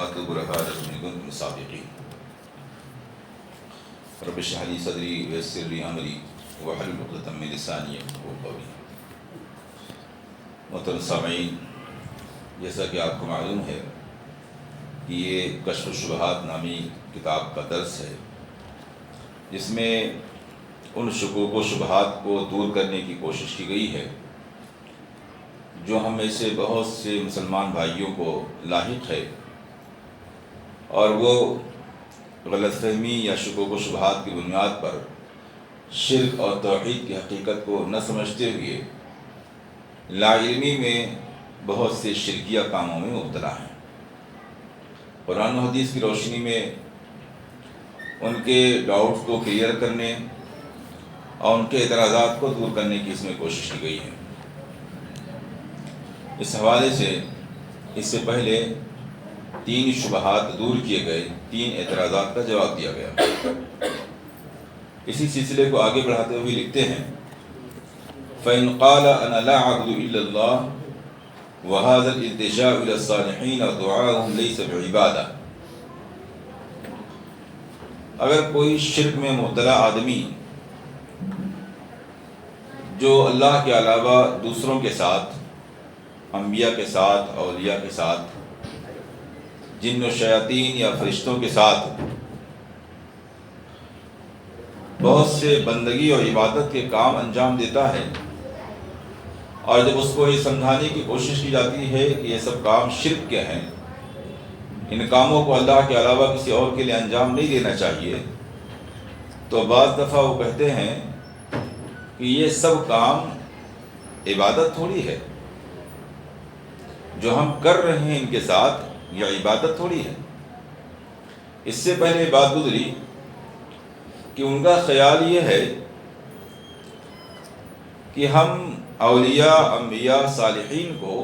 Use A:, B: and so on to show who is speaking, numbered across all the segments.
A: وآتوا برهان إن كنتم صادقين رب اشرح لي صدري ويسر لي أمري واحلل عقدة من لساني يفقهوا قولي. محترم سامعین، جیسا کہ آپ کو معلوم ہے کہ یہ کشف الشبہات نامی کتاب کا درس ہے، جس میں ان شکوک و شبہات کو دور کرنے کی کوشش کی گئی ہے جو ہم میں سے بہت سے مسلمان بھائیوں کو لاحق ہے، اور وہ غلط فہمی یا شکوک و شبہات کی بنیاد پر شرک اور توحید کی حقیقت کو نہ سمجھتے ہوئے لا علمی میں بہت سے شرکیہ کاموں میں مبتلا ہیں۔ قرآن و حدیث کی روشنی میں ان کے ڈاؤٹس کو کلیئر کرنے اور ان کے اعتراضات کو دور کرنے کی اس میں کوشش کی گئی ہے۔ اس حوالے سے اس سے پہلے 3 شبہات دور کیے گئے، 3 اعتراضات کا جواب دیا گیا۔ اسی سلسلے کو آگے بڑھاتے ہوئے لکھتے ہیں فَإِنْ قَالَ أَنَا لَا أَعْبُدُ إِلَّا اللَّهُ وَهَذَا الْإِلْتِجَاءُ إِلَى الصَّالِحِينَ وَدُعَاؤُهُمْ لَيْسَ بِعِبَادَةٍ، اگر کوئی شرک میں مبتلا آدمی جو اللہ کے علاوہ دوسروں کے ساتھ، انبیاء کے ساتھ، اولیاء کے ساتھ، جن و شیاطین یا فرشتوں کے ساتھ بہت سے بندگی اور عبادت کے کام انجام دیتا ہے، اور جب اس کو یہ سمجھانے کی کوشش کی جاتی ہے کہ یہ سب کام شرک کے ہیں، ان کاموں کو اللہ کے علاوہ کسی اور کے لیے انجام نہیں دینا چاہیے، تو بعض دفعہ وہ کہتے ہیں کہ یہ سب کام عبادت تھوڑی ہے، جو ہم کر رہے ہیں ان کے ساتھ یہ عبادت تھوڑی ہے۔ اس سے پہلے بات گزری کہ ان کا خیال یہ ہے کہ ہم اولیاء، انبیاء، صالحین کو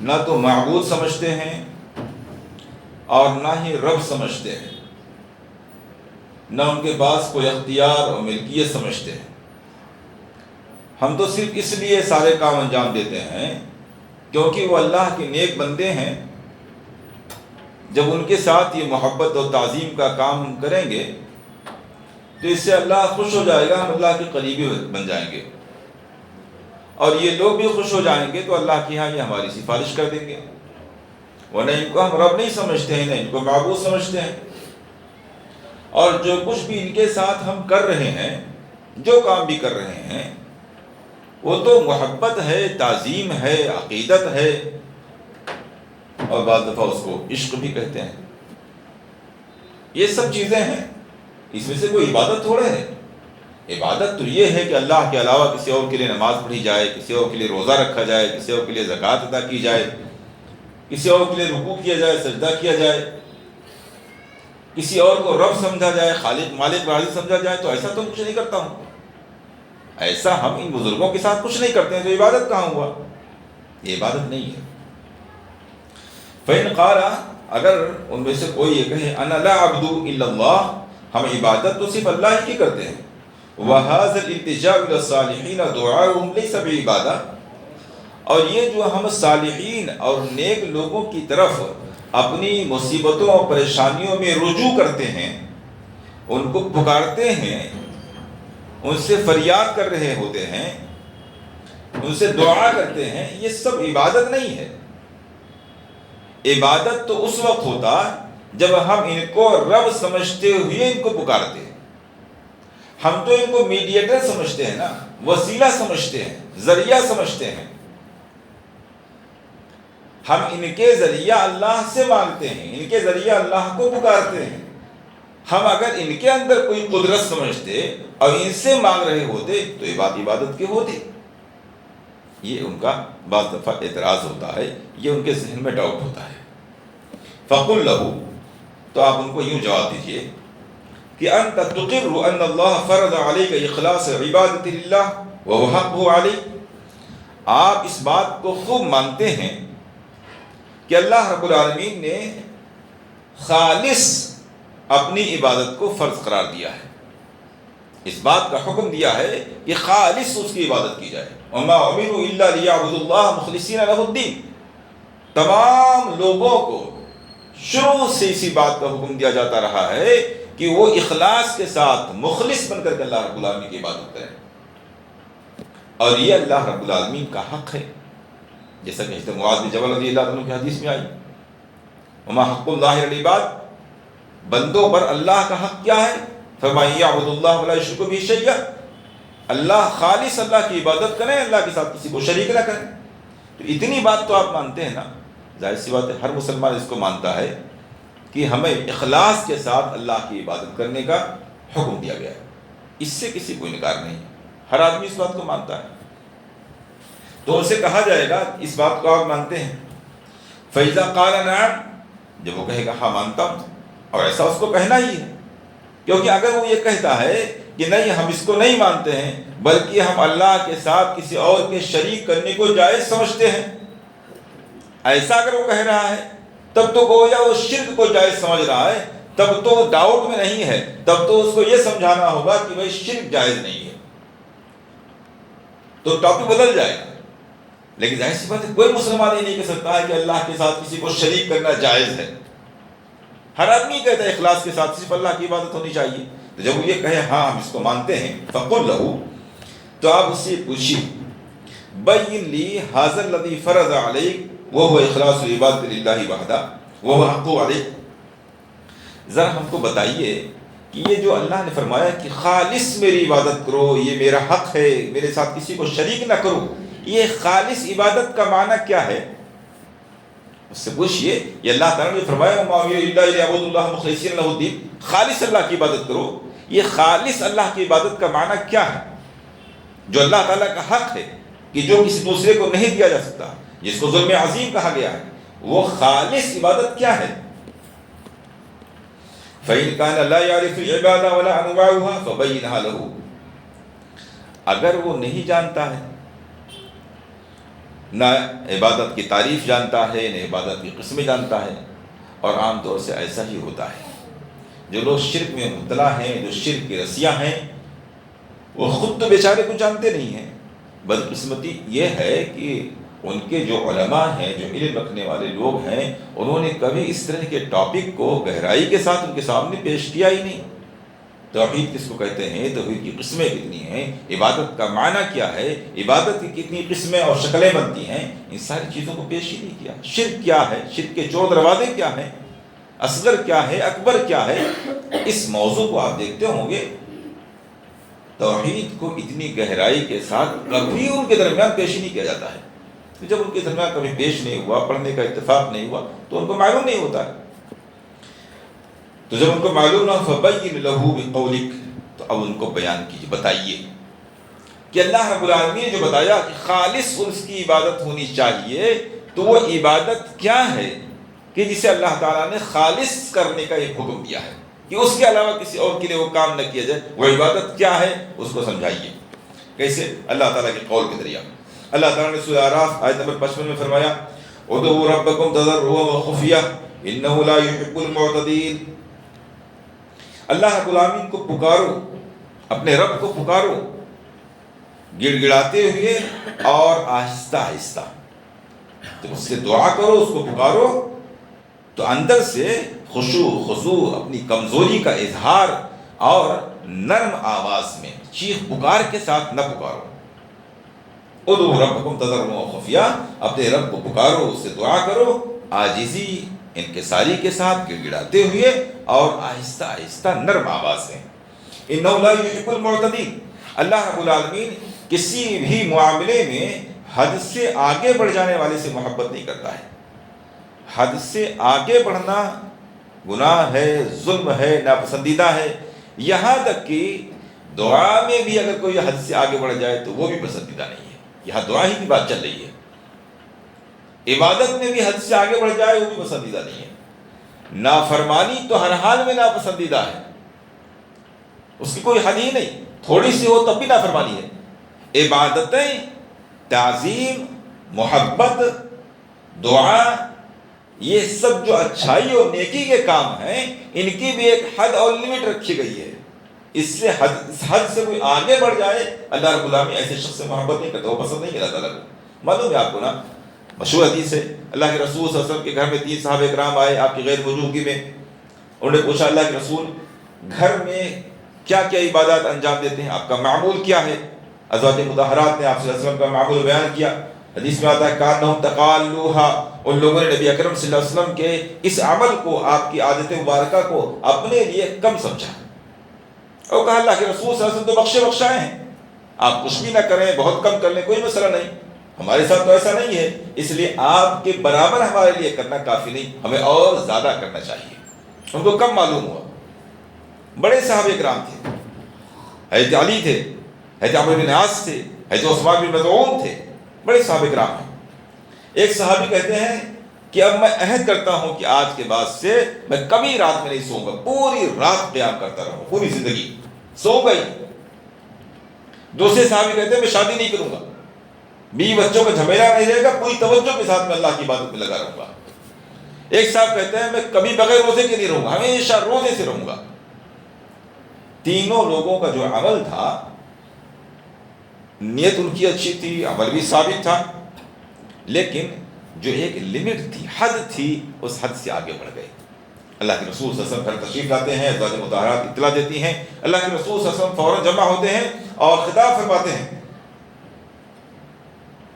A: نہ تو معبود سمجھتے ہیں اور نہ ہی رب سمجھتے ہیں، نہ ان کے پاس کوئی اختیار اور ملکیت سمجھتے ہیں۔ ہم تو صرف اس لیے سارے کام انجام دیتے ہیں کیونکہ وہ اللہ کے نیک بندے ہیں۔ جب ان کے ساتھ یہ محبت اور تعظیم کا کام ہم کریں گے تو اس سے اللہ خوش ہو جائے گا، ہم اللہ کے قریبی بن جائیں گے، اور یہ لوگ بھی خوش ہو جائیں گے تو اللہ کے ہاں یہ ہماری سفارش کر دیں گے۔ ورنہ ان کو ہم رب نہیں سمجھتے ہیں، نہ ان کو معبود سمجھتے ہیں، اور جو کچھ بھی ان کے ساتھ ہم کر رہے ہیں، جو کام بھی کر رہے ہیں، وہ تو محبت ہے، تعظیم ہے، عقیدت ہے، اور بعض دفعہ اس کو عشق بھی کہتے ہیں۔ یہ سب چیزیں ہیں، اس میں سے کوئی عبادت تھوڑے ہے۔ عبادت تو یہ ہے کہ اللہ کے علاوہ کسی اور کے لیے نماز پڑھی جائے، کسی اور کے لیے روزہ رکھا جائے، کسی اور کے لیے زکوٰۃ ادا کی جائے، کسی اور کے لیے رکوع کیا جائے، سجدہ کیا جائے، کسی اور کو رب سمجھا جائے، خالق مالک رازق سمجھا جائے۔ تو ایسا تو کچھ نہیں کرتا ہوں، ایسا ہم ان بزرگوں کے ساتھ کچھ نہیں کرتے ہیں، تو عبادت کہاں ہوا؟ یہ عبادت نہیں ہے۔ فَإِنْ قَالَ، اگر ان میں سے کوئی یہ کہے أَنَا لَا أَعْبُدُ إِلَّا اللَّهُ، ہم عبادت تو صرف اللہ ہی کی کرتے ہیں، وَهَذَا الْإِلْتِجَاءُ إِلَى الصَّالِحِينَ دُعَاؤُهُمْ لَيْسَ بِعِبَادَةٍ، اور یہ جو ہم صالحین اور نیک لوگوں کی طرف اپنی مصیبتوں اور پریشانیوں میں رجوع کرتے ہیں، ان کو پکارتے ہیں، ان سے فریاد کر رہے ہوتے ہیں، ان سے دعا کرتے ہیں، یہ سب عبادت نہیں ہے۔ عبادت تو اس وقت ہوتا جب ہم ان کو رب سمجھتے ہوئے ان کو پکارتے ہیں۔ ہم تو ان کو میڈیٹر سمجھتے ہیں نا، وسیلہ سمجھتے ہیں، ذریعہ سمجھتے ہیں۔ ہم ان کے ذریعہ اللہ سے مانگتے ہیں، ان کے ذریعہ اللہ کو پکارتے ہیں۔ ہم اگر ان کے اندر کوئی قدرت سمجھتے اور ان سے مانگ رہے ہوتے تو یہ بات عبادت کے ہوتی۔ یہ ان کا بعض دفعہ اعتراض ہوتا ہے، یہ ان کے ذہن میں ڈاؤٹ ہوتا ہے۔ فَقُلْ لَهُ، تو آپ ان کو یوں جواب دیجئے کہ أَنْتَ تُقِرُّ أَنَّ اللَّهَ فَرَضَ عَلَيْكَ إِخْلَاصَ عِبَادَةِ لِلَّهِ وَهُوَ حَقُّهُ عَلَيْكَ، آپ اس بات کو خوب مانتے ہیں کہ اللہ رب العالمین نے خالص اپنی عبادت کو فرض قرار دیا ہے، اس بات کا حکم دیا ہے کہ خالص اس کی عبادت کی جائے۔ وَمَا أُمِرُوا إِلَّا لِيَعْبُدُوا اللَّهَ مُخْلِصِينَ لَهُ الدِّينَ، تمام لوگوں کو شروع سے اسی بات کا حکم دیا جاتا رہا ہے کہ وہ اخلاص کے ساتھ مخلص بن کر کے اللہ رب العالمین کی عبادت کریں، اور یہ اللہ رب العالمین کا حق ہے، جیسا کہ حضرت معاذ بن جبل رضی اللہ عنہ کی حدیث میں آئی، وما حق اللہ علی العباد، بندوں پر اللہ کا حق کیا ہے؟ فرمایا یعبد اللہ ولا یشرک بہ شیئا، اللہ خالص اللہ کی عبادت کریں، اللہ کے ساتھ کسی کو شریک نہ کریں۔ تو اتنی بات تو آپ مانتے ہیں نا، ظاہر سی بات ہے ہر مسلمان اس کو مانتا ہے کہ ہمیں اخلاص کے ساتھ اللہ کی عبادت کرنے کا حکم دیا گیا ہے، اس سے کسی کو انکار نہیں، ہر آدمی اس بات کو مانتا ہے۔ تو ان سے کہا جائے گا اس بات کو آپ مانتے ہیں؟ فَإِذَا قَالَ نَعَمْ، جب وہ کہے گا ہاں مانتا ہوں، اور ایسا اس کو کہنا ہی ہے، کیونکہ اگر وہ یہ کہتا ہے کہ نہیں ہم اس کو نہیں مانتے ہیں بلکہ ہم اللہ کے ساتھ کسی اور کے شریک کرنے کو جائز سمجھتے ہیں، ایسا اگر وہ کہہ رہا ہے تب تو گویا وہ شرک کو جائز سمجھ رہا ہے، تب تو ڈاؤٹ میں نہیں ہے، تب تو اس کو یہ سمجھانا ہوگا کہ بھائی شرک جائز نہیں ہے، تو ٹاپک بدل جائے گا۔ لیکن ظاہر سی بات ہے کوئی مسلمان یہ نہیں کہہ سکتا ہے کہ اللہ کے ساتھ کسی کو شریک کرنا جائز ہے، ہر آدمی کہتا ہے اخلاص کے ساتھ صرف اللہ کی عبادت ہونی چاہیے۔ تو جب وہ یہ کہے ہاں ہم اس کو مانتے ہیں، فقل لہو، تو آپ اس سے پوچھیے بین لی ھذا الذی فرض علیک وہو اخلاص العبادۃ للہ وحدہ وہو حق علیک، ذرا ہم کو بتائیے کہ یہ جو اللہ نے فرمایا کہ خالص میری عبادت کرو، یہ میرا حق ہے، میرے ساتھ کسی کو شریک نہ کرو، یہ خالص عبادت کا معنی کیا ہے؟ اس سے پوچھئے، یہ اللہ تعالیٰ نے فرمایا وَمَا أُمِرُوا إِلَّا لِيَعْبُدُوا اللَّهَ مُخْلِصِينَ لَهُ الدِّينَ، خالص اللہ کی عبادت کرو، یہ خالص اللہ کی عبادت کا معنی کیا ہے؟ جو اللہ تعالیٰ کا حق ہے کہ جو کسی دوسرے کو نہیں دیا جا سکتا، جس کو ظلم عظیم کہا گیا ہے، وہ خالص عبادت کیا ہے؟ فَإِنْ كَانَ لَا يَعْرِفُ الْعِبَادَةَ وَلَا أَنْوَاعُهَا فَبَيِّنْهَا لَهُ، اگر وہ نہیں جانتا ہے، نہ عبادت کی تعریف جانتا ہے، نہ عبادت کی قسمیں جانتا ہے، اور عام طور سے ایسا ہی ہوتا ہے، جو لوگ شرک میں مبتلا ہیں، جو شرک کے رسیاں ہیں، وہ خود تو بیچارے کو جانتے نہیں ہیں، بدقسمتی یہ ہے کہ ان کے جو علماء ہیں، جو علم رکھنے والے لوگ ہیں، انہوں نے کبھی اس طرح کے ٹاپک کو گہرائی کے ساتھ ان کے سامنے پیش کیا ہی نہیں۔ توحید کس کو کہتے ہیں، توحید کی قسمیں کتنی ہیں، عبادت کا معنی کیا ہے، عبادت کی کتنی قسمیں اور شکلیں بنتی ہیں، ان ساری چیزوں کو پیش ہی نہیں کیا۔ شرک کیا ہے، شرک کے 4 دروازے کیا ہیں، اصغر کیا ہے، اکبر کیا ہے، اس موضوع کو آپ دیکھتے ہوں گے، توحید کو اتنی گہرائی کے ساتھ کبھی ان کے درمیان پیش ہی نہیں کیا جاتا ہے۔ جب ان کے درمیان کبھی پیش نہیں ہوا، پڑھنے کا اتفاق نہیں ہوا، تو ان کو معلوم نہیں ہوتا ہے۔ تو جب ان کو معلوم نہ فَبَيِّنْ لَهُ بِقَوْلِكَ، تو اب ان کو بیان کیجیے، بتائیے کہ اللہ رب العالمین نے جو بتایا کہ خالص اس کی عبادت ہونی چاہیے، تو وہ عبادت کیا ہے کہ جسے اللہ تعالیٰ نے خالص کرنے کا ایک حکم دیا ہے کہ اس کے علاوہ کسی اور کے لیے وہ کام نہ کیا جائے، وہ عبادت کیا ہے اس کو سمجھائیے۔ کیسے؟ اللہ تعالیٰ کے قول کے ذریعہ۔ اللہ تعالیٰ نے سورہ اعراف آیت نمبر 55 میں فرمایا اُدْعُوا رَبَّكُمْ تَضَرُّعًا وَخُفْيَةً إِنَّهُ لَا يُحِبُّ الْمُعْتَدِينَ، اللہ رب العالمین کو پکارو، اپنے رب کو پکارو گڑ گڑاتے ہوئے اور آہستہ آہستہ، جب اس سے دعا کرو، اس کو پکارو تو اندر سے خضوع اپنی کمزوری کا اظہار اور نرم آواز میں چیخ پکار کے ساتھ نہ پکارو۔ ادعوا ربکم تضرعا وخفیا، اپنے رب کو پکارو، اس سے دعا کرو، عاجزی انکساری کے ساتھ، گڑ گڑاتے ہوئے اور آہستہ آہستہ نرم آواز میں۔ انہ لا یحب المعتدین، اللہ رب العالمین کسی بھی معاملے میں حد سے آگے بڑھ جانے والے سے محبت نہیں کرتا ہے۔ حد سے آگے بڑھنا گناہ ہے، ظلم ہے، ناپسندیدہ ہے، یہاں تک کہ دعا میں بھی اگر کوئی حد سے آگے بڑھ جائے تو وہ بھی پسندیدہ نہیں ہے۔ یہاں دعا ہی کی بات چل رہی ہے، عبادت میں بھی حد سے آگے بڑھ جائے وہ بھی پسندیدہ نہیں ہے۔ نافرمانی تو ہر حال میں ناپسندیدہ ہے، اس کی کوئی حد ہی نہیں، تھوڑی سی ہو تب بھی نافرمانی ہے۔ عبادتیں، تعظیم، محبت، دعا، یہ سب جو اچھائی اور نیکی کے کام ہیں، ان کی بھی ایک حد اور لمٹ رکھی گئی ہے۔ اس سے حد سے کوئی آگے بڑھ جائے، اللہ رب العالمین ایسے شخص سے محبت نہیں کرتا، وہ پسند نہیں کرتا اللہ کو۔ معلوم ہے آپ کو نا مشہور حدیث ہے، اللہ کے رسول صلی اللہ علیہ وسلم کے گھر میں 3 صحابہ کرام آئے آپ کی غیر موجودگی میں. انہوں نے پوچھا اللہ کے رسول گھر میں کیا کیا عبادات انجام دیتے ہیں، آپ کا معمول کیا ہے؟ ازواج مطہرات نے آپ صلی اللہ علیہ وسلم کا معمول بیان کیا. حدیث میں آتا ہے کانہم تقالوہا، ان لوگوں نے نبی اکرم صلی اللہ علیہ وسلم کے اس عمل کو، آپ کی عادت مبارکہ کو اپنے لیے کم سمجھا اور کہا اللہ کے رسول صلی اللہ علیہ وسلم تو بخشے بخشائے ہیں، آپ کچھ بھی نہ کریں، بہت کم کر لیں، کوئی مسئلہ نہیں، ہمارے ساتھ تو ایسا نہیں ہے، اس لیے آپ کے برابر ہمارے لیے کرنا کافی نہیں، ہمیں اور زیادہ کرنا چاہیے. ان کو کم معلوم ہوا. بڑے صحابہ کرام تھے، حضرت علی تھے، حضرت عمرو بن عاص تھے، حضرت عثمان بن مظعون تھے، بڑے صحابہ کرام ہیں. ایک صحابی کہتے ہیں کہ اب میں عہد کرتا ہوں کہ آج کے بعد سے میں کبھی رات میں نہیں سوؤں گا، پوری رات قیام کرتا رہوں، پوری زندگی سو گئی. دوسرے صحابی کہتے ہیں میں شادی نہیں کروں گا، بیوی بچوں کا جھمیلا نہیں رہے گا، پوری توجہ کے ساتھ میں اللہ کی عبادت میں لگا رہوں گا. ایک صاحب کہتے ہیں میں کبھی بغیر روزے کے نہیں رہوں گا، ہمیشہ روزے سے رہوں گا. تینوں لوگوں کا جو عمل تھا، نیت ان کی اچھی تھی، عمل بھی ثابت تھا، لیکن جو ایک لمٹ تھی، حد تھی، اس حد سے آگے بڑھ گئے. اللہ کے رسول صلی اللہ علیہ وسلم گھر تشریف لاتے ہیں، ازواج مطہرات اطلاع دیتی ہیں، اللہ کے رسول صلی اللہ علیہ وسلم فوراً جمع ہوتے ہیں اور خطاب فرماتے ہیں.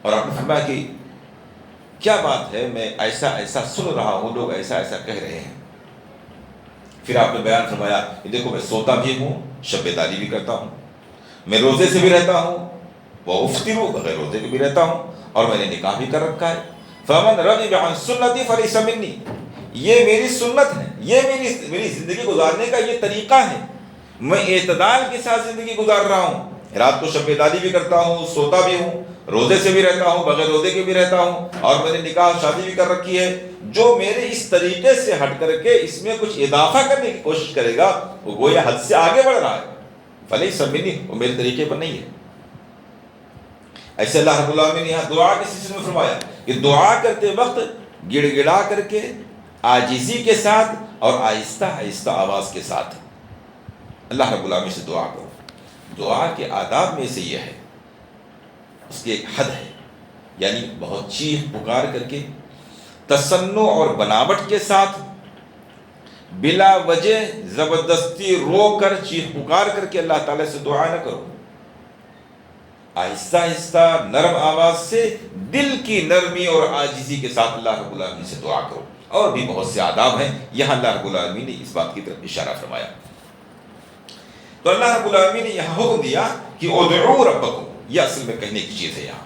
A: اور آپ نے فرمایا کہ کیا بات ہے، میں ایسا ایسا سن رہا ہوں، لوگ ایسا ایسا کہہ رہے ہیں. پھر آپ نے بیان فرمایا کہ دیکھو میں سوتا بھی ہوں، شب داری بھی کرتا ہوں، میں روزے سے بھی رہتا ہوں، وہ افطر بغیر روزے کے بھی رہتا ہوں، اور میں نے نکاح بھی کر رکھا ہے. فمن رغب عن سنتی فلیس منی، یہ میری سنت ہے، یہ میری زندگی گزارنے کا یہ طریقہ ہے. میں اعتدال کے ساتھ زندگی گزار رہا ہوں، رات کو شب داری بھی کرتا ہوں، سوتا بھی ہوں، روزے سے بھی رہتا ہوں، بغیر روزے کے بھی رہتا ہوں، اور میں نے نکاح شادی بھی کر رکھی ہے. جو میرے اس طریقے سے ہٹ کر کے اس میں کچھ اضافہ کرنے کی کوشش کرے گا وہ گویا حد سے آگے بڑھ رہا ہے. فلیس منی، وہ میرے طریقے پر نہیں ہے. ایسے اللہ رب العالمین نے یہاں دعا کے سلسلے میں فرمایا کہ دعا کرتے وقت گڑ گڑا کر کے، عاجزی کے ساتھ اور آہستہ آہستہ آواز کے ساتھ اللہ رب العالمین سے دعا کرو. دعا کے آداب میں سے یہ ہے، اس کی ایک حد ہے، یعنی بہت چیخ پکار کر کے، تصنع اور بناوٹ کے ساتھ، بلا وجہ زبردستی رو کر چیخ پکار کر کے اللہ تعالیٰ سے دعا نہ کرو. آہستہ آہستہ نرم آواز سے دل کی نرمی اور عاجزی کے ساتھ اللہ رب العالمین سے دعا کرو. اور بھی بہت سے آداب ہیں، یہاں اللہ رب العالمین نے اس بات کی طرف اشارہ فرمایا. تو اللہ رب العالمین نے یہاں حکم دیا کہ ادعوا ربکم، یہ اصل میں کہنے کی چیز ہے یہاں.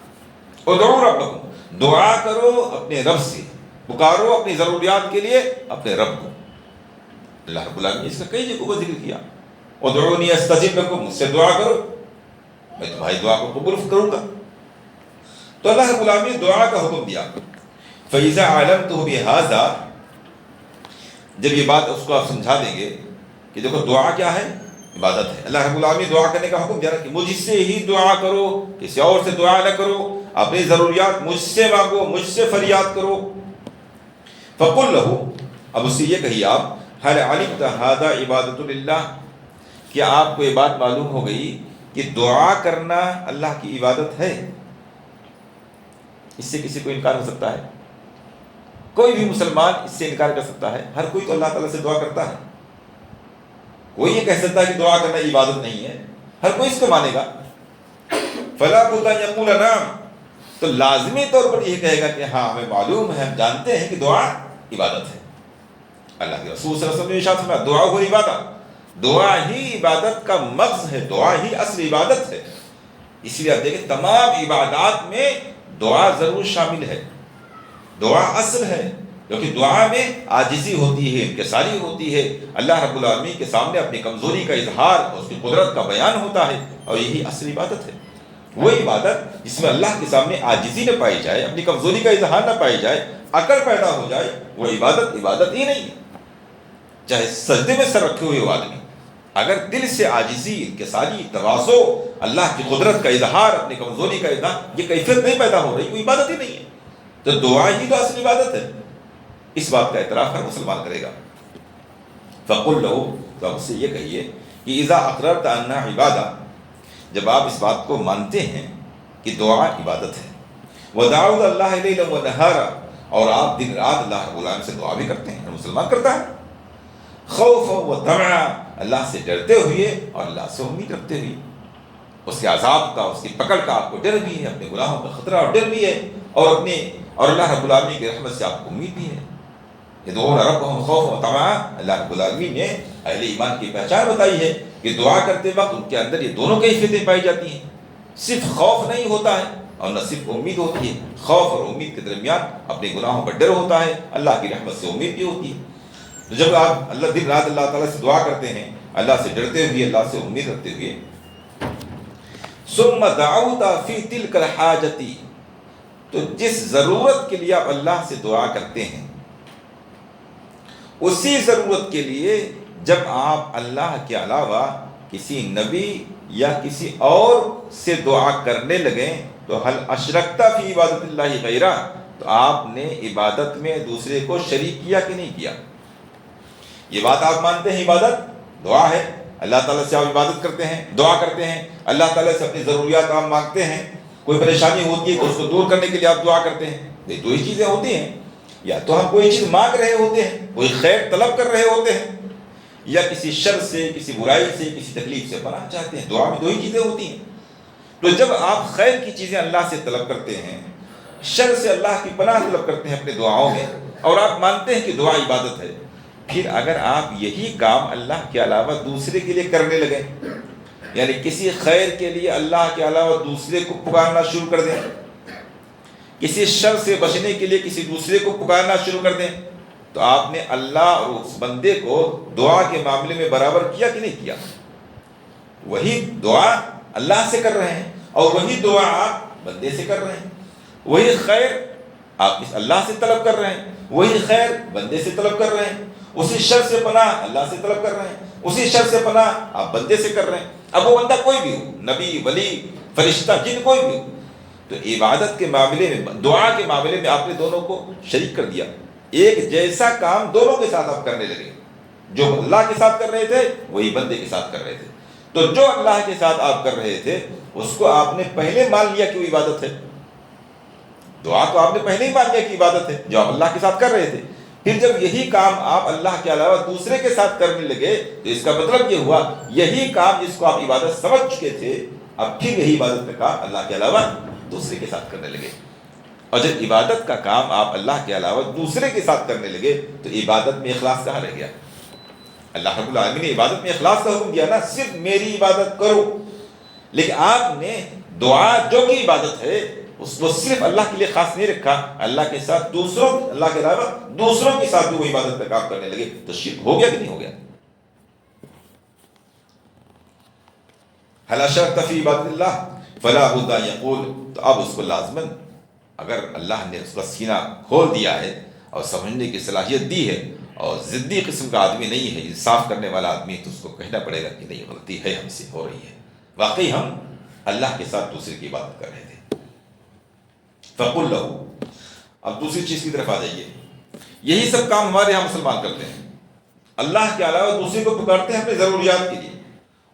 A: ادعوا ربکم، دعا کرو اپنے رب سے، پکارو اپنی ضروریات کے لیے اپنے رب کو. اللہ رب العالمین نے اس کا کئی جگہوں پر ذکر کیا. ادعونی استجب لکم، مجھ سے دعا کرو میں تمہاری دعا کو قبول کروں گا. تو اللہ رب العالمین نے دعا کا حکم دیا. فَإِذَا عَلَمْتُهُ بِهَذَا، جب یہ بات اس کو آپ سمجھا دیں گے کہ دیکھو دعا کیا ہے، عبادت ہے. اللہ رب العالمین دعا کرنے کا حکم دیا کہ مجھ سے ہی دعا کرو، کسی اور سے دعا نہ کرو، اپنی ضروریات مجھ سے مانگو، مجھ سے فریاد کرو. فَقُلْ لَهُ، اب اس سے یہ کہیے آپ، هَلْ عَلِمْتَ هَذَا عِبَادَةٌ لِلَّهِ، کہ آپ کو یہ بات معلوم ہو گئی کہ دعا کرنا اللہ کی عبادت ہے. اس سے کسی کو انکار ہو سکتا ہے؟ کوئی بھی مسلمان اس سے انکار کر سکتا ہے؟ ہر کوئی تو اللہ تعالیٰ سے دعا کرتا ہے. کوئی یہ کہہ سکتا ہے کہ دعا کرنا عبادت نہیں ہے؟ ہر کوئی اس کو مانے گا. فَلَا بُدَّ أَن يَقُولَ نَعَمْ، تو لازمی طور پر یہ کہے گا کہ ہاں ہمیں معلوم ہے، ہم جانتے ہیں کہ دعا عبادت ہے. اللہ کے رسول صلی اللہ علیہ وسلم نے ارشاد فرمایا دعا ہو عبادت، دعا ہی عبادت کا مغز ہے، دعا ہی اصل عبادت ہے. اس لیے آپ دیکھیں تمام عبادات میں دعا ضرور شامل ہے، دعا اصل ہے، کیونکہ دعا میں عاجزی ہوتی ہے، انکساری ہوتی ہے، اللہ رب العالمین کے سامنے اپنی کمزوری کا اظہار اور اس کی قدرت کا بیان ہوتا ہے، اور یہی اصل عبادت ہے. وہ عبادت جس میں اللہ کے سامنے عاجزی نہ پائی جائے، اپنی کمزوری کا اظہار نہ پائی جائے، اکڑ پیدا ہو جائے، وہ عبادت ہی نہیں ہے. چاہے سجدے میں سر رکھے ہوئے آدمی اگر دل سے عاجزی، انکساری، تواضع، اللہ کی قدرت کا اظہار، اپنی کمزوری کا اظہار، یہ کیفیت نہیں پیدا ہو رہی، وہ عبادت ہی نہیں ہے. تو دعا ہی تو اصل عبادت ہے. اس بات کا اعتراف ہر مسلمان کرے گا. فَقُلْ لَهُ، تو آپ سے یہ کہیے کہ اِذَا أَقْرَرْتَ أَنَّهَا عِبَادَةٌ، جب آپ اس بات کو مانتے ہیں کہ دعا عبادت ہے، وَدَعُوَ اللَّهَ لَيْلًا وَنَهَارًا، اور آپ دن رات اللہ رب العالمین سے دعا بھی کرتے ہیں، ہر مسلمان کرتا ہے. خوفا وطمعا، اللہ سے ڈرتے ہوئے اور اللہ سے امید رکھتے ہوئے، اس کے عذاب کا، اس کی پکڑ کا آپ کو ڈر بھی ہے، اپنے گناہوں کا خطرہ اور ڈر بھی ہے، اور اللہ رب العالمین کی رحمت سے آپ کو امید بھی ہے. يدعون ربهم خوفا وطمعا، اللہ رب العالمین نے اہل ایمان کی پہچان بتائی ہے کہ دعا کرتے وقت ان کے اندر یہ دونوں کیفیتیں پائی جاتی ہیں. صرف خوف نہیں ہوتا ہے اور نہ صرف امید ہوتی ہے. خوف اور امید کے درمیان اپنے گناہوں کا ڈر ہوتا ہے، اللہ کی رحمت سے امید بھی ہوتی ہے. تو جب آپ دن رات اللہ تعالیٰ سے دعا کرتے ہیں، اللہ سے ڈرتے ہوئے، اللہ سے امید رکھتے ہوئے، ثم دعوت فی تلک الحاجۃ، تو جس ضرورت کے لیے آپ اللہ سے دعا کرتے ہیں، اسی ضرورت کے لیے جب آپ اللہ کے علاوہ کسی نبی یا کسی اور سے دعا کرنے لگیں تو حل اشرکت فی عبادت اللہ غیرہ، تو آپ نے عبادت میں دوسرے کو شریک کیا کہ نہیں کیا؟ یہ بات آپ مانتے ہیں عبادت دعا ہے، اللہ تعالیٰ سے آپ عبادت کرتے ہیں، دعا کرتے ہیں، اللہ تعالیٰ سے اپنی ضروریات آپ مانگتے ہیں، کوئی پریشانی ہوتی ہے تو اس کو دور کرنے کے لیے آپ دعا کرتے ہیں. یہ دو ہی چیزیں ہوتی ہیں، یا تو ہم کوئی چیز مانگ رہے ہوتے ہیں، کوئی خیر طلب کر رہے ہوتے ہیں، یا کسی شر سے، کسی برائی سے، کسی تکلیف سے پناہ چاہتے ہیں. دعا میں دو ہی چیزیں ہوتی ہیں. تو جب آپ خیر کی چیزیں اللہ سے طلب کرتے ہیں، شر سے اللہ کی پناہ طلب کرتے ہیں اپنے دعاؤں میں، اور آپ مانتے ہیں کہ دعا عبادت ہے، پھر اگر آپ یہی کام اللہ کے علاوہ دوسرے کے لیے کرنے لگیں، یعنی کسی خیر کے لیے اللہ کے علاوہ دوسرے کو پکارنا شروع کر دیں، کسی شر سے بچنے کے لیے کسی دوسرے کو پکارنا شروع کر دیں، تو آپ نے اللہ اور اس بندے کو دعا کے معاملے میں برابر کیا کہ نہیں کیا؟ وہی دعا اللہ سے کر رہے ہیں اور وہی دعا آپ بندے سے کر رہے ہیں. وہی خیر آپ اس اللہ سے طلب کر رہے ہیں، وہی خیر بندے سے طلب کر رہے ہیں. اسی شر سے پناہ اللہ سے طلب کر رہے ہیں، اسی شر سے پناہ آپ بندے سے کر رہے ہیں. اب وہ بندہ کوئی بھی ہو، نبی، ولی، فرشتہ، جن، کوئی بھی ہو. تو عبادت کے معاملے میں، دعا کے معاملے میں آپ نے دونوں کو شریک کر دیا. ایک جیسا کام دونوں کے ساتھ آپ کرنے لگے. جو اللہ کے ساتھ کر رہے تھے وہی بندے کے ساتھ کر رہے تھے. تو جو اللہ کے ساتھ آپ کر رہے تھے اس کو آپ نے پہلے مان لیا کہ وہ عبادت ہے. دعا تو آپ نے پہلے ہی مان لیا کہ عبادت ہے جو آپ اللہ کے ساتھ کر رہے تھے. پھر جب یہی کام آپ اللہ کے علاوہ دوسرے کے ساتھ کرنے لگے تو اس کا مطلب یہ ہوا یہی کام جس کو آپ عبادت سمجھ چکے تھے، اب پھر یہی عبادت کا کام اللہ کے علاوہ دوسرے کے ساتھ کرنے لگے. اور جب عبادت کا کام آپ اللہ کے علاوہ دوسرے کے ساتھ کرنے لگے تو عبادت میں اخلاص کہاں رہ گیا؟ اللہ رب العالمین نے عبادت میں اخلاص کا حکم دیا نا، صرف میری عبادت کرو. لیکن آپ نے دعا جو کی عبادت ہے اس کو صرف اللہ کے لیے خاص نہیں رکھا، اللہ کے ساتھ دوسروں، اللہ کے علاوہ دوسروں کے ساتھ بھی وہ عبادت کا کام کرنے لگے. تو شرک ہو گیا کہ نہیں ہو گیا؟ حل اشرکت فی عبادت اللہ فلا بد ان یقول، تو اب اس کو لازماً، اگر اللہ نے اس کا سینہ کھول دیا ہے اور سمجھنے کی صلاحیت دی ہے اور ضدی قسم کا آدمی نہیں ہے، انصاف کرنے والا آدمی، تو اس کو کہنا پڑے گا کہ نہیں، غلطی ہے، ہم سے ہو رہی ہے، واقعی ہم اللہ کے ساتھ دوسرے کی عبادت کر رہے تھے. فقل لہو، اب دوسری چیز کی طرف آ جائیے. یہی سب کام ہمارے یہاں مسلمان کرتے ہیں، اللہ کے علاوہ دوسرے کو پکارتے ہیں اپنے ضروریات کے لیے،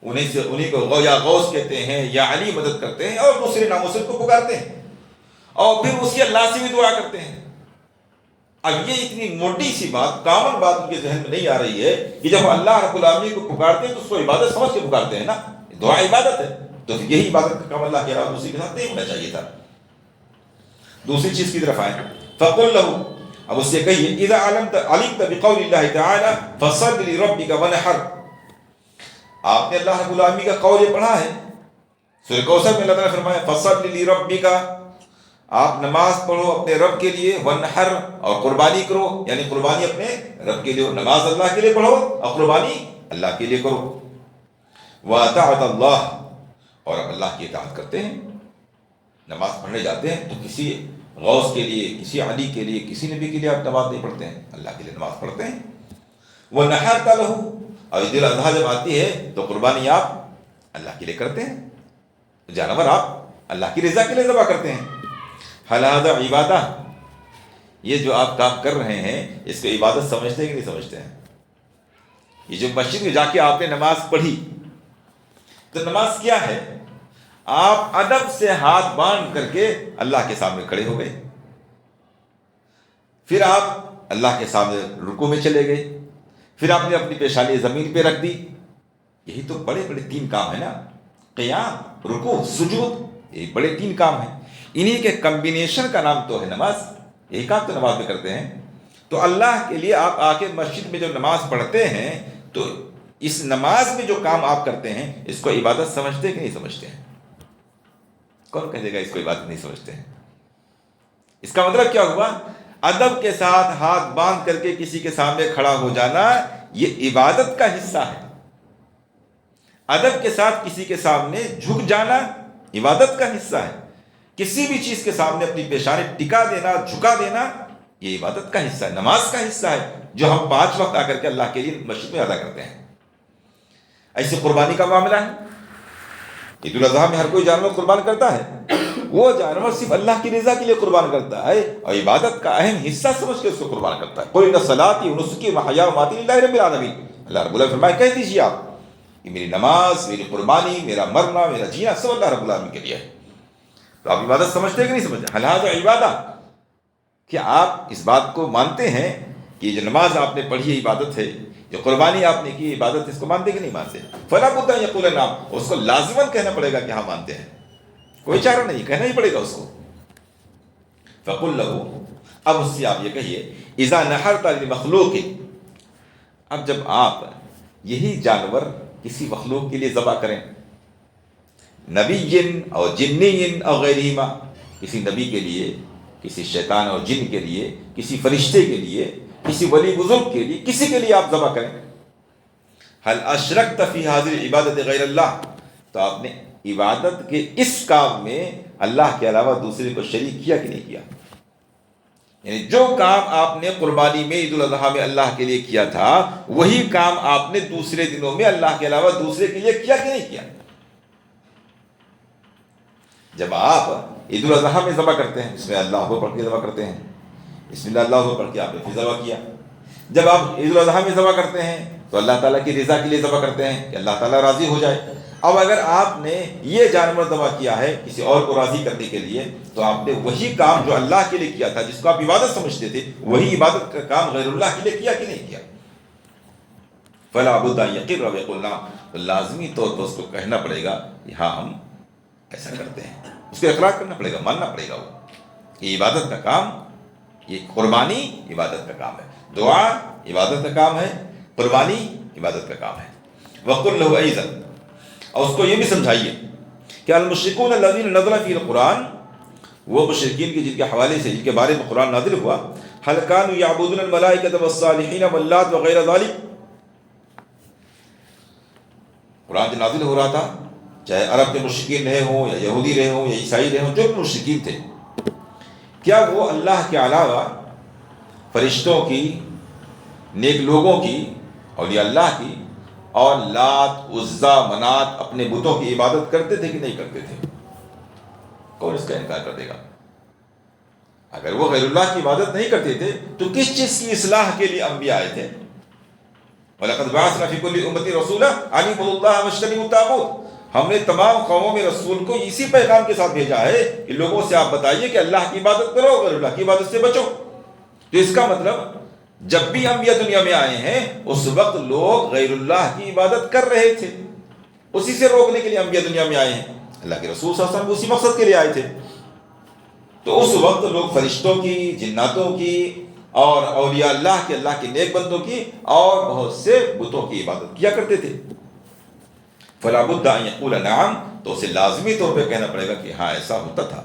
A: انہیں کو یا غوث کہتے ہیں یا علی مدد کرتے ہیں، اور دوسرے ناموں سے کو پکارتے ہیں، اور پھر اسی اللہ سے بھی دعا کرتے ہیں. اب یہ اتنی موٹی سی بات، کامن بات ان کے ذہن میں نہیں آ رہی ہے کہ جب اللہ رب العالمین کو پکارتے ہیں تو اس کو عبادت سمجھ کے پکارتے ہیں نا، دعا عبادت ہے، تو یہی عبادت کا کام اللہ کے علاوہ دوسرے کے ساتھ نہیں ہونا چاہیے تھا. دوسری چیز کی طرف آئیں. فقل لہو، اب اس سے کہیے اذا علمت بقول اللہ تعالی فصل لربک ونحر. آپ نے اللہ رب العالمین کا قول یہ پڑھا ہے سورہ کوثر میں، اللہ تعالیٰ نے فرمایا فصل لربک، آپ نماز پڑھو اپنے رب کے لیے، ونحر، اور قربانی کرو، یعنی قربانی اپنے رب کے لیے، نماز اللہ کے لیے پڑھو اور قربانی اللہ کے لیے کرو. وَأَطَاعَتَ اللَّهِ، اور اب اللہ کی اطاعت کرتے ہیں، نماز پڑھنے جاتے ہیں تو کسی غوث کے لیے، کسی علی کے لیے، کسی نبی کے لیے آپ نماز نہیں پڑھتے ہیں، اللہ کے لیے نماز پڑھتے ہیں. وَنَحَرْتَ لَهُ، اور عید الاضحیٰ جب آتی ہے تو قربانی آپ اللہ کے لیے کرتے ہیں، جانور آپ اللہ کی رضا کے لیے ذبح کرتے ہیں. حل ھذا عبادہ، یہ جو آپ کام کر رہے ہیں اس کو عبادت سمجھتے ہیں کہ نہیں سمجھتے ہیں؟ یہ جو مسجد میں جا کے آپ نے نماز پڑھی، تو نماز کیا ہے؟ آپ ادب سے ہاتھ باندھ کر کے اللہ کے سامنے کھڑے ہو گئے، پھر آپ اللہ کے سامنے رکوع میں چلے گئے، پھر آپ نے اپنی پیشانی زمین پہ رکھ دی۔ یہی تو بڑے بڑے 3 کام ہیں نا، قیام، رکوع، سجود، یہ بڑے 3 کام ہیں، انہی کے کمبینیشن کا نام تو ہے نماز۔ یہی کام تو نماز میں کرتے ہیں۔ تو اللہ کے لیے آپ آ کے مسجد میں جو نماز پڑھتے ہیں تو اس نماز میں جو کام آپ کرتے ہیں اس کو عبادت سمجھتے ہیں کہ نہیں سمجھتے ہیں؟ کون کہے گا اس کو عبادت نہیں سمجھتے ہیں؟ اس کا مطلب کیا ہوا؟ ادب کے ساتھ ہاتھ باندھ کر کے کسی کے سامنے کھڑا ہو جانا یہ عبادت کا حصہ ہے۔ ادب کے ساتھ کسی کے سامنے جھک جانا عبادت کا حصہ ہے۔ کسی بھی چیز کے سامنے اپنی پیشانی ٹکا دینا، جھکا دینا، یہ عبادت کا حصہ ہے، نماز کا حصہ ہے، جو ہم 5 وقت آ کر کے اللہ کے لیے مسجد میں ادا کرتے ہیں۔ ایسے قربانی کا معاملہ ہے۔ عید الاضحیٰ میں ہر کوئی جانور قربان کرتا ہے، وہ جانور صرف اللہ کی رضا کے لیے قربان کرتا ہے اور عبادت کا اہم حصہ سمجھ کے اس کو قربان کرتا ہے۔ قُلْ إِنَّ صَلَاتِي وَنُسُكِي وَمَحْيَايَ وَمَمَاتِي لِلَّهِ رَبِّ الْعَالَمِينَ۔ اللہ رب العالمین فرمائے کہہ دیجیے آپ کہ میری نماز، میری قربانی، میرا مرنا، میرا جینا سب اللہ رب العالمین کے لیے ہے۔ تو آپ عبادت سمجھتے ہیں کہ نہیں سمجھتے؟ حل ھذا عبادہ، کیا آپ اس بات کو مانتے ہیں کہ یہ جو نماز آپ نے پڑھی ہے عبادت ہے، جو قربانی آپ نے کی عبادت ہے، اس کو مانتے کہ نہیں مانتے؟ فلا بد ان یقول نعم، اس کو لازماً کہنا پڑے گا کہ ہاں مانتے ہیں، کوئی چارہ نہیں، کہنا ہی پڑے گا اس کو۔ فقل له، اب اس سے آپ یہ کہیے، اذا نحرت لمخلوق، اب جب آپ یہی جانور کسی مخلوق کے لیے ذبح کریں، نبی اور جنی اور غیرہما، کسی نبی کے لیے، کسی شیطان اور جن کے لیے، کسی فرشتے کے لیے، کسی ولی بزرگ کے لیے، کسی کے لیے آپ ذبح کریں، هل اشرکت فی هذه العبادت غیر اللہ، تو آپ نے عبادت کے اس کام میں اللہ کے علاوہ دوسرے کو شریک کیا کہ نہیں کیا؟ یعنی جو کام آپ نے قربانی میں، عید الاضحیٰ میں اللہ کے لیے کیا تھا، وہی کام آپ نے دوسرے دنوں میں اللہ کے علاوہ دوسرے کے لیے کیا کہ نہیں کیا؟ جب آپ عید الاضحیٰ میں ذبح کرتے ہیں، اس میں اللہ اکبر پڑھ کے ذبح کرتے ہیں، بسم اللہ اللہ اکبر پڑھ کے آپ نے پھر ذبح کیا۔ جب آپ عید الاضحیٰ میں ذبح کرتے ہیں تو اللہ تعالیٰ کی رضا کے لیے ذبح کرتے ہیں کہ اللہ تعالیٰ راضی ہو جائے۔ اب اگر آپ نے یہ جانور ذبح کیا ہے کسی اور کو راضی کرنے کے لیے، تو آپ نے وہی کام جو اللہ کے لیے کیا تھا، جس کو آپ عبادت سمجھتے تھے، وہی عبادت کا کام غیر اللہ کے لیے کیا کہ نہیں کیا؟ فلا بد ان یقر ویقول نعم، تو لازمی طور پر اس کو کہنا پڑے گا کہ ہاں ہم ایسا کرتے ہیں، اس کو اقرار کرنا پڑے گا، ماننا پڑے گا وہ یہ عبادت کا کام، یہ قربانی عبادت کا کام ہے، دعا عبادت کا کام ہے، قربانی عبادت کا کام ہے۔ وقل له ایضا، اور اس کو یہ بھی سمجھائیے کہ المشرکون الذین نزل فی القرآن، وہ مشرکین کی جن کے حوالے سے، جن کے بارے میں قرآن نازل ہوا، هل كانوا يعبدون الملائکۃ والصالحین واللات وغیر ذلک، قرآن جو نازل ہو رہا تھا، چاہے عرب کے مشرکین رہے ہوں یا یہودی رہے ہوں یا عیسائی رہے ہوں، جو بھی مشرکین تھے، کیا وہ اللہ کے علاوہ فرشتوں کی، نیک لوگوں کی، اولیاء اللہ کی، اور لات، عزا، منات، اپنے بتوں کی عبادت کرتے تھے کہ نہیں کرتے تھے؟ کون اس کا انکار کر دے گا؟ اگر وہ غیر اللہ کی عبادت نہیں کرتے تھے تو کس چیز کی اصلاح کے لیے انبیاء آئے تھے؟ وَلَقَدْ بَعَثْنَا فِي كُلِّ أُمَّةٍ رَسُولًا أَنِ اعْبُدُوا اللَّهَ وَاجْتَنِبُوا الطَّاغُوتَ، ہم نے تمام قوموں میں رسول کو اسی پیغام کے ساتھ بھیجا ہے کہ لوگوں سے آپ بتائیے کہ اللہ کی عبادت کرو، غیر اللہ کی عبادت سے بچو۔ تو اس کا مطلب جب بھی انبیاء دنیا میں آئے ہیں اس وقت لوگ غیر اللہ کی عبادت کر رہے تھے، اسی سے روکنے کے لیے انبیاء دنیا میں آئے ہیں۔ اللہ کے رسول صلی اللہ علیہ وسلم اسی مقصد کے لیے آئے تھے۔ تو اس وقت لوگ فرشتوں کی، جناتوں کی، اور اولیاء اللہ کے، اللہ کے نیک بندوں کی، اور بہت سے بتوں کی عبادت کیا کرتے تھے۔ فلا بد ان یقول نعم، تو اسے لازمی طور پہ کہنا پڑے گا کہ ہاں ایسا ہوتا تھا۔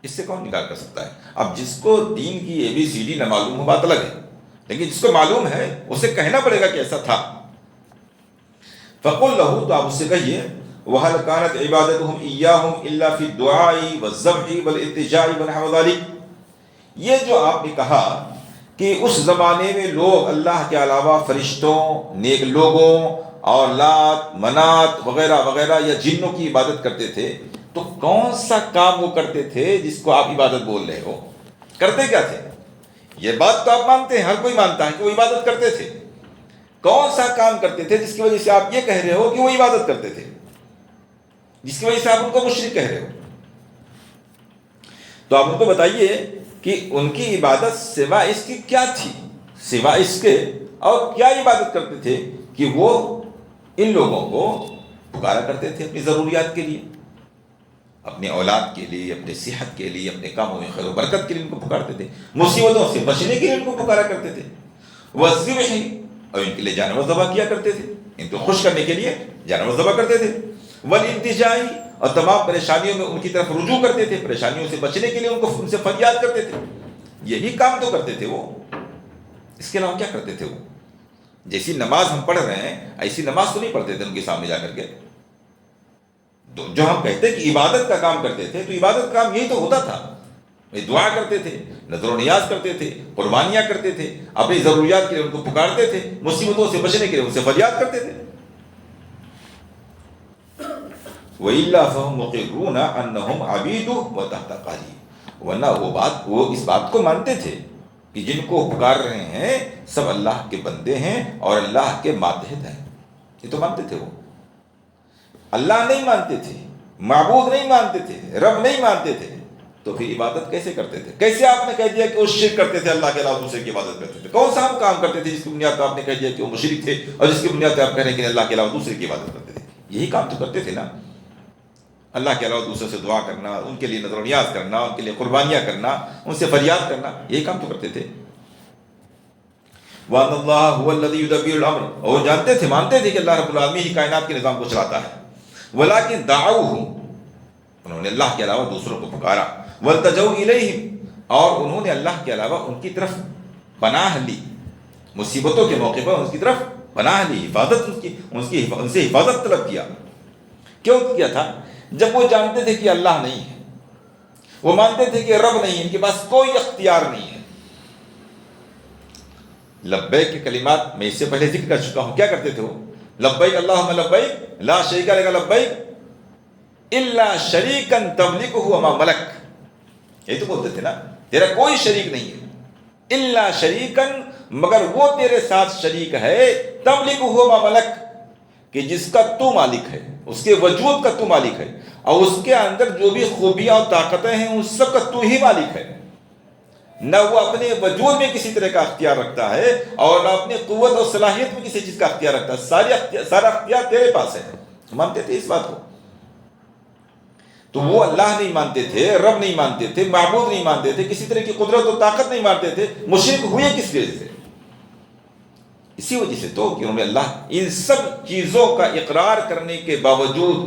A: اس سے کون انکار کر سکتا ہے؟ اب جس کو دین کی ABCD نہ معلوم ہو بات الگ ہے، لیکن جس کو معلوم ہے اسے کہنا پڑے گا کہ ایسا تھا۔ فقل له، تو آپ اس سے کہیے، وَهَلْ كَانَتْ عِبَادَتُهُمْ إِيَّاهُمْ إِلَّا فِي الدُّعَاءِ وَالذَّبْحِ وَالِالتِّجَاءِ وَنَحْوِ ذَلِكَ، یہ جو آپ نے کہا کہ اس زمانے میں لوگ اللہ کے علاوہ فرشتوں، نیک لوگوں اور لات، منات وغیرہ وغیرہ یا جنوں کی عبادت کرتے تھے، تو کون سا کام وہ کرتے تھے جس کو آپ عبادت بول رہے ہو؟ کرتے کیا تھے؟ یہ بات تو آپ مانتے ہیں، ہر کوئی مانتا ہے کہ وہ عبادت کرتے تھے۔ کون سا کام کرتے تھے جس کی وجہ سے آپ یہ کہہ رہے ہو کہ وہ عبادت کرتے تھے؟ جس کی وجہ سے آپ ان کو مشرک کہہ رہے ہو. تو آپ ان کو بتائیے کہ ان کی عبادت سوا اس کی کیا تھی، سوا اس کے اور کیا عبادت کرتے تھے کہ وہ ان لوگوں کو پکارا کرتے تھے اپنی ضروریات کے لیے، اپنے اولاد کے لیے، اپنے صحت کے لیے، اپنے کاموں میں خیر و برکت کے لیے ان کو پکارتے تھے، مصیبتوں سے بچنے کے لیے ان کو پکارا کرتے تھے. وَالذِّبْحِ، اور ان کے لیے جانور ذبح کیا کرتے تھے، ان کو خوش کرنے کے لیے جانور ذبح کرتے تھے. وَالِالْتِجَاءِ، اور تمام پریشانیوں میں ان کی طرف رجوع کرتے تھے، پریشانیوں سے بچنے کے لیے ان سے فریاد کرتے تھے. یہی کام تو کرتے تھے وہ، اس کے علاوہ کیا کرتے تھے وہ؟ جیسی نماز ہم پڑھ رہے ہیں ایسی نماز تو نہیں پڑھتے تھے ان کے سامنے جا کر کے. جو ہم کہتے کہ عبادت کا کام کرتے تھے، تو عبادت کا کام یہی تو ہوتا تھا. دعا کرتے تھے، نذر و نیاز کرتے تھے، قربانیاں کرتے تھے، اپنی ضروریات کے لیے ان کو پکارتے تھے، مصیبتوں سے بچنے کے لیے ان سے فریاد کرتے تھے. وَإِلَّا فَهُمْ مُقِرُّونَ أَنَّهُمْ عَبِيدُهُ وَتَحْتَ قَهْرِهِ، ورنہ وہ اس بات کو مانتے تھے کہ جن کو پکار رہے ہیں سب اللہ کے بندے ہیں اور اللہ کے ماتحت ہیں. یہ تو مانتے تھے. وہ اللہ نہیں مانتے تھے، معبود نہیں مانتے تھے، رب نہیں مانتے تھے، تو پھر عبادت کیسے کرتے تھے؟ کیسے آپ نے کہہ دیا کہ وہ شرک کرتے تھے، اللہ کے علاوہ دوسرے کی عبادت کرتے تھے؟ کون سا ہم کام کرتے تھے جس کی بنیاد پر آپ نے کہہ دیا کہ وہ مشرک تھے، اور جس کی بنیاد پر آپ کہہ رہے ہیں کہ اللہ کے علاوہ دوسرے کی عبادت کرتے تھے؟ یہی کام تو کرتے تھے نا، اللہ کے علاوہ دوسرے سے دعا کرنا، ان کے لیے نذر و نیاز کرنا، ان کے لیے قربانیاں کرنا، ان سے فریاد کرنا، یہی کام تو کرتے تھے. وَأَنَّ اللَّهَ هُوَ الَّذِي يُدَبِّرُ الْأَمْرَ، اور جانتے تھے، مانتے تھے کہ اللہ رب العالمین ہی کائنات کے نظام کو چلاتا ہے. وَلَٰكِن دَعَوْهُ، انہوں نے اللہ کے علاوہ دوسروں کو پکارا. وَالْتَجَوْا إِلَيْهِمْ، اور انہوں نے اللہ کے علاوہ ان کی طرف پناہ لی، مصیبتوں کے موقع پر ان کی طرف پناہ لی، حفاظت ان سے حفاظت طلب کیا. کیوں کیا تھا؟ جب وہ جانتے تھے کہ اللہ نہیں ہے، وہ مانتے تھے کہ رب نہیں ہے، ان کے پاس کوئی اختیار نہیں ہے. لبیک کے کلمات میں اس سے پہلے ذکر کر چکا ہوں، کیا کرتے تھے وہ؟ لبیک اللہم لبیک لا شریک لک لبیک الا شریکا تملکہ وما ملک، یہ تو بولتے تھے نا، تیرا کوئی شریک نہیں ہے، الا شریکا، مگر وہ تیرے ساتھ شریک ہے، تملکہ وما ملک، کہ جس کا تو مالک ہے، اس کے وجود کا تو مالک ہے، اور اس کے اندر جو بھی خوبیاں اور طاقتیں ہیں ان سب کا تو ہی مالک ہے. نہ وہ اپنے وجود میں کسی طرح کا اختیار رکھتا ہے اور نہ اپنی قوت اور صلاحیت میں کسی چیز کا اختیار رکھتا ہے. سارا اختیار تیرے پاس ہے. مانتے تھے اس بات کو. تو وہ اللہ نہیں مانتے تھے، رب نہیں مانتے تھے، معبود نہیں مانتے تھے، کسی طرح کی قدرت و طاقت نہیں مانتے تھے. مشرک ہوئے کس وجہ سے؟ اسی وجہ سے تو کہ انہوں نے اللہ ان سب چیزوں کا اقرار کرنے کے باوجود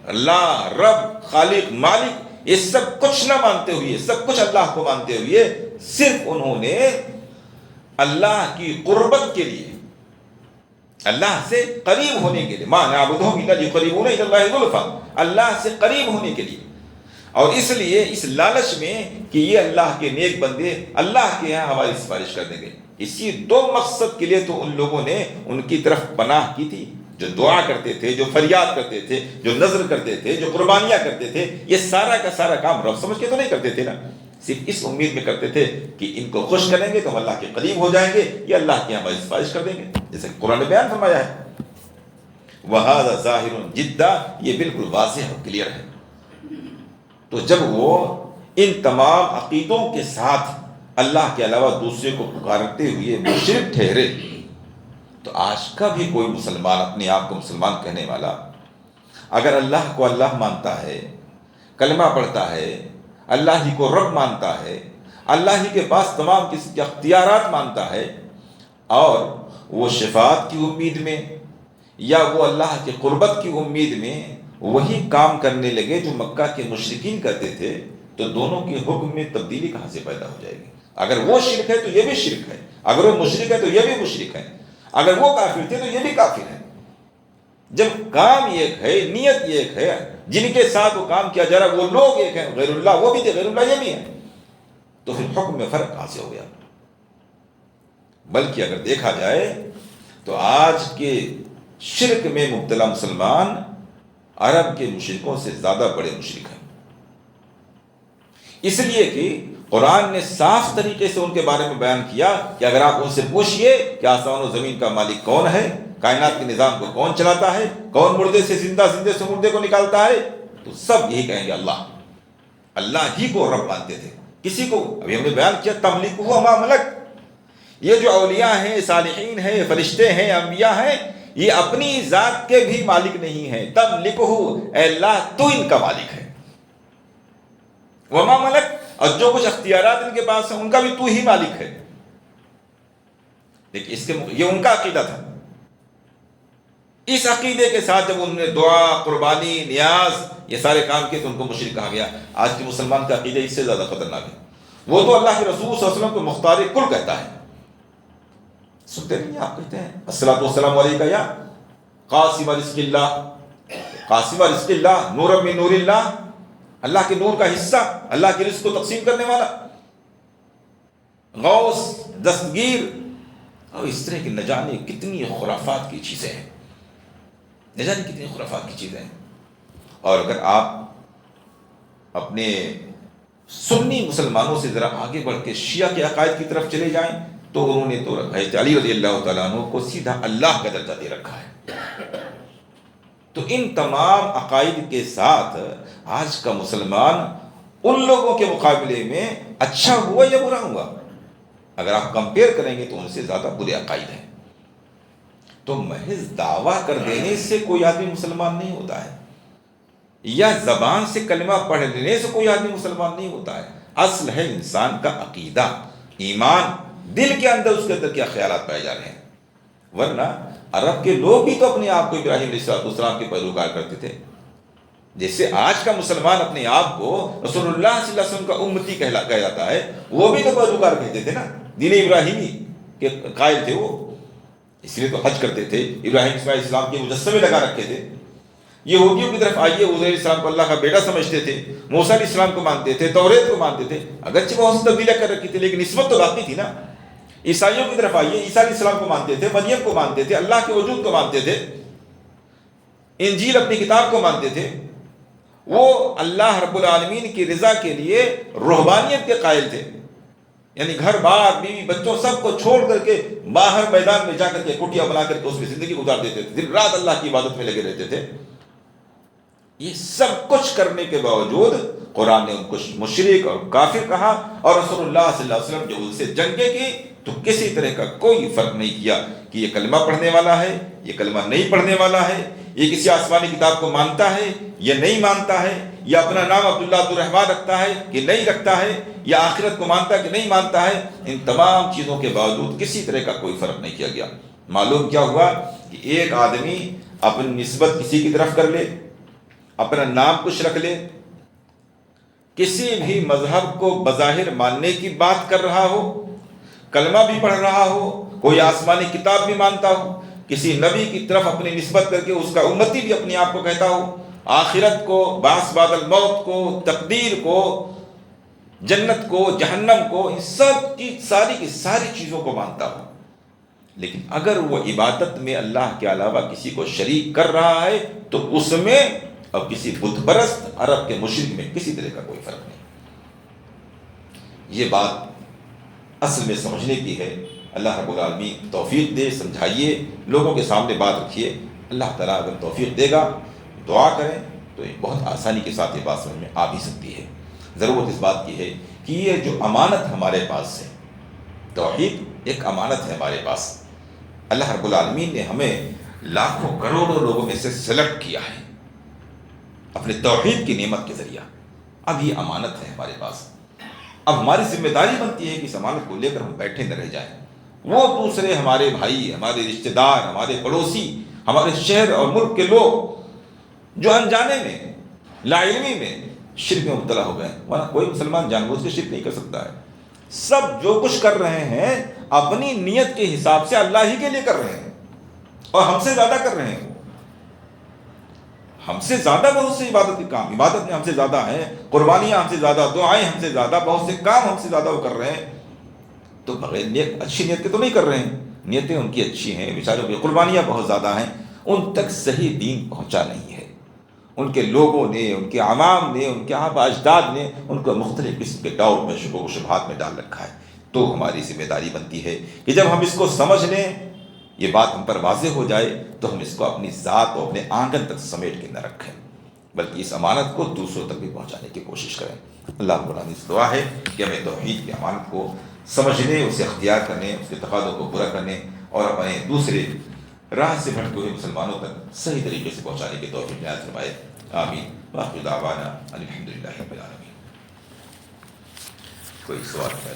A: اللہ رب خالق مالک یہ سب کچھ نہ مانتے ہوئے، سب کچھ اللہ کو مانتے ہوئے، صرف انہوں نے اللہ کی قربت کے لیے، اللہ سے قریب ہونے کے لیے، ما نعبدہم الا لیقربونا الی اللہ زلفی، اللہ سے قریب ہونے کے لیے، اور اس لیے اس لالچ میں کہ یہ اللہ کے نیک بندے اللہ کے یہاں ہماری سفارش کر دیں گے. اسی دو مقصد کے لیے تو ان لوگوں نے ان کی طرف پناہ کی تھی. جو دعا کرتے تھے، جو فریاد کرتے تھے، جو نذر کرتے تھے، جو قربانیاں کرتے تھے، یہ سارا کا سارا کام رب سمجھ کے تو نہیں کرتے تھے نا، صرف اس امید میں کرتے تھے کہ ان کو خوش کریں گے تو ہم اللہ کے قریب ہو جائیں گے، یہ اللہ کی ہماری سفارش کر دیں گے، جیسے کہ قرآن نے بیان فرمایا ہے. وَهَذَا ظَاهِرٌ جِدًّا، یہ بالکل واضح اور کلیئر ہے. تو جب وہ ان تمام عقیدوں کے ساتھ اللہ کے علاوہ دوسرے کو پکارتے ہوئے مشرک ٹھہرے، تو آج کا بھی کوئی مسلمان اپنے آپ کو مسلمان کہنے والا اگر اللہ کو اللہ مانتا ہے، کلمہ پڑھتا ہے، اللہ ہی کو رب مانتا ہے، اللہ ہی کے پاس تمام قسم کے اختیارات مانتا ہے، اور وہ شفاعت کی امید میں یا وہ اللہ کے قربت کی امید میں وہی کام کرنے لگے جو مکہ کے مشرکین کرتے تھے، تو دونوں کے حکم میں تبدیلی کہاں سے پیدا ہو جائے گی؟ اگر وہ شرک ہے تو یہ بھی شرک ہے، اگر وہ مشرک ہے تو یہ بھی مشرک ہے، اگر وہ کافر تھے تو یہ بھی کافر ہے. جب کام ایک ہے، نیت ایک ہے، جن کے ساتھ وہ کام کیا جا رہا ہے وہ لوگ ایک ہیں، غیر اللہ وہ بھی تھے، غیر اللہ یہ بھی ہے، تو پھر حکم میں فرق کہاں سے ہو گیا؟ بلکہ اگر دیکھا جائے تو آج کے شرک میں مبتلا مسلمان عرب کے مشرکوں سے زیادہ بڑے مشرک ہیں، اس لیے کہ قرآن نے صاف طریقے سے ان کے بارے میں بیان کیا کہ اگر آپ ان سے پوچھئے کہ آسمان و زمین کا مالک کون ہے کائنات کے نظام کو کون چلاتا ہے، کون مردے سے زندہ، زندے سے مردے کو نکالتا ہے، تو سب یہی کہیں گے اللہ، اللہ ہی کو رب مانتے تھے۔ کسی کو، ابھی ہم نے بیان کیا تملکہ ما ملک، یہ جو اولیاء ہیں، صالحین ہیں، فرشتے ہیں، انبیاء ہیں، یہ اپنی ذات کے بھی مالک نہیں ہیں۔ تملکہ، اے اللہ تو ان کا مالک ہے، وما ملک، اور جو کچھ اختیارات ان کے پاس ہیں ان کا بھی تو ہی مالک ہے۔ لیکن اس کے یہ ان کا عقیدہ تھا۔ اس عقیدے کے ساتھ جب انہوں نے دعا، قربانی، نیاز یہ سارے کام کیے تو ان کو مشرک کہا گیا۔ آج کے مسلمان کا عقیدہ اس سے زیادہ خطرناک ہے، وہ تو اللہ کے رسول صلی اللہ علیہ وسلم کو مختار کل کہتا ہے۔ سنتے نہیں آپ کہتے ہیں الصلاۃ والسلام علیکہ یا قاسم رزق اللہ، قاسم رزق اللہ، نور من نور اللہ، اللہ کے نور کا حصہ، اللہ کے رزق کو تقسیم کرنے والا، غوث، دستگیر، اور اس طرح کی نہ جانے کتنی خرافات کی چیزیں ہیں، نہ جانے کتنی خرافات کی چیزیں ہیں۔ اور اگر آپ اپنے سنی مسلمانوں سے ذرا آگے بڑھ کے شیعہ کے عقائد کی طرف چلے جائیں تو انہوں نے تو حضرت علی رضی اللہ تعالیٰ عنہ کو سیدھا اللہ کا درجہ دے رکھا ہے۔ تو ان تمام عقائد کے ساتھ آج کا مسلمان ان لوگوں کے مقابلے میں اچھا ہوا یا برا ہوا، اگر آپ کمپیئر کریں گے تو ان سے زیادہ برے عقائد ہیں۔ تو محض دعویٰ کر دینے سے کوئی آدمی مسلمان نہیں ہوتا ہے، یا زبان سے کلمہ پڑھ لینے سے کوئی آدمی مسلمان نہیں ہوتا ہے۔ اصل ہے انسان کا عقیدہ، ایمان، دل کے اندر اس کے اندر کیا خیالات پائے جا رہے ہیں۔ ورنہ عرب کے لوگ بھی تو اپنے آپ کو ابراہیم علیہ السلام کے پیروکار کرتے تھے، جیسے آج کا مسلمان اپنے آپ کو رسول اللہ صلی اللہ علیہ وسلم کا امتی کہلاتا ہے، وہ بھی تو پیروکار کہتے تھے نا، دین ابراہیمی کے قائل تھے وہ، اس لیے تو حج کرتے تھے، ابراہیم علیہ السلام کے مجسمے لگا رکھے تھے۔ یہودیوں کی طرف آئیے، عزیر علیہ السلام کو اللہ کا بیٹا سمجھتے تھے، موسیٰ علیہ السلام کو مانتے تھے، توریت کو مانتے تھے، اگرچہ بہت سی تبدیلیاں کر رکھی تھی لیکن نسبت تو باقی تھی نا۔ عیسائیوں کی طرف آئیے، عیسیٰ علیہ السلام کو مانتے تھے، مریم کو مانتے تھے، اللہ کے وجود کو مانتے تھے، انجیل اپنی کتاب کو مانتے تھے، وہ اللہ رب العالمین کی رضا کے لیے رہبانیت کے قائل تھے، یعنی گھر بار، بیوی، بچوں سب کو چھوڑ کر کے باہر میدان میں جا کر کے کٹیا بنا کر کے اس میں زندگی گزار دیتے تھے، دن رات اللہ کی عبادت میں لگے رہتے تھے۔ یہ سب کچھ کرنے کے باوجود قرآن نے ان کو مشرک اور کافر کہا، اور رسول اللہ صلی اللہ علیہ وسلم جو ان سے جنگیں کی تو کسی طرح کا کوئی فرق نہیں کیا کہ یہ کلمہ پڑھنے والا ہے، یہ کلمہ نہیں پڑھنے والا ہے، یہ کسی آسمانی کتاب کو مانتا ہے یا نہیں مانتا ہے، یا اپنا نام عبداللہ عبدالرحمن رکھتا ہے کہ نہیں رکھتا ہے، یا آخرت کو مانتا ہے کہ نہیں مانتا ہے۔ ان تمام چیزوں کے باوجود کسی طرح کا کوئی فرق نہیں کیا گیا۔ معلوم کیا ہوا کہ ایک آدمی اپنی نسبت کسی کی طرف کر لے، اپنا نام کچھ رکھ لے، کسی بھی مذہب کو بظاہر ماننے کی بات کر رہا ہو، کلمہ بھی پڑھ رہا ہو، کوئی آسمانی کتاب بھی مانتا ہو، کسی نبی کی طرف اپنی نسبت کر کے اس کا امتی بھی اپنے آپ کو کہتا ہو، آخرت کو، بعث بعد الموت کو، تقدیر کو، جنت کو، جہنم کو، ان سب کی ساری چیزوں کو مانتا ہو، لیکن اگر وہ عبادت میں اللہ کے علاوہ کسی کو شریک کر رہا ہے تو اس میں اور کسی بت پرست عرب کے مشرک میں کسی طرح کا کوئی فرق نہیں۔ یہ بات اصل میں سمجھنے کی ہے۔ اللہ رب العالمین توفیق دے، سمجھائیے، لوگوں کے سامنے بات رکھیے۔ اللہ تعالیٰ اگر توفیق دے گا، دعا کریں تو یہ بہت آسانی کے ساتھ یہ بات سمجھ میں آ بھی سکتی ہے۔ ضرورت اس بات کی ہے کہ یہ جو امانت ہمارے پاس ہے، توحید ایک امانت ہے ہمارے پاس، اللہ رب العالمین نے ہمیں لاکھوں کروڑوں لوگوں میں سے سلیکٹ کیا ہے اپنے توحید کی نعمت کے ذریعہ۔ اب یہ امانت ہے ہمارے پاس، اب ہماری ذمہ داری بنتی ہے کہ اس امانت کو لے کر ہم بیٹھے نہ رہ جائیں۔ وہ دوسرے ہمارے بھائی، ہمارے رشتہ دار، ہمارے پڑوسی، ہمارے شہر اور ملک کے لوگ جو انجانے میں، لا علمی میں شرک میں مبتلا ہو گئے، ورنہ کوئی مسلمان جان بوجھ کے شرک نہیں کر سکتا ہے۔ سب جو کچھ کر رہے ہیں اپنی نیت کے حساب سے اللہ ہی کے لیے کر رہے ہیں، اور ہم سے زیادہ کر رہے ہیں، ہم سے زیادہ بہت سے عبادت کے کام، عبادت میں ہم سے زیادہ ہیں، قربانیاں ہم سے زیادہ، دعائیں ہم سے زیادہ، بہت سے کام ہم سے زیادہ وہ کر رہے ہیں، تو بغیر نیت، اچھی نیت کے تو نہیں کر رہے ہیں۔ نیتیں ان کی اچھی ہیں، بیچاروں کی قربانیاں بہت زیادہ ہیں، ان تک صحیح دین پہنچا نہیں ہے۔ ان کے لوگوں نے، ان کے عوام نے، ان کے آبا اجداد نے ان کو مختلف قسم کے ڈاؤٹ میں، شبہات میں ڈال رکھا ہے۔ تو ہماری ذمہ داری بنتی ہے کہ جب ہم اس کو سمجھ لیں یہ بات ہم پر واضح ہو جائے تو ہم اس کو اپنی ذات اور اپنے آنگن تک سمیٹ کے نہ رکھیں، بلکہ اس امانت کو دوسروں تک بھی پہنچانے کی کوشش کریں۔ اللہ رب العالمین سے دعا ہے کہ ہمیں توحید کی امانت کو سمجھنے، اسے اختیار کرنے، اس کے تقاضوں کو پورا کرنے اور اپنے دوسرے راہ سے بھٹکے ہوئے مسلمانوں تک صحیح طریقے سے پہنچانے کی توفیق عنایت فرمائے۔ آمین۔ وآخر دعوانا ان الحمدللہ رب العالمین۔ کوئی سوال ہے؟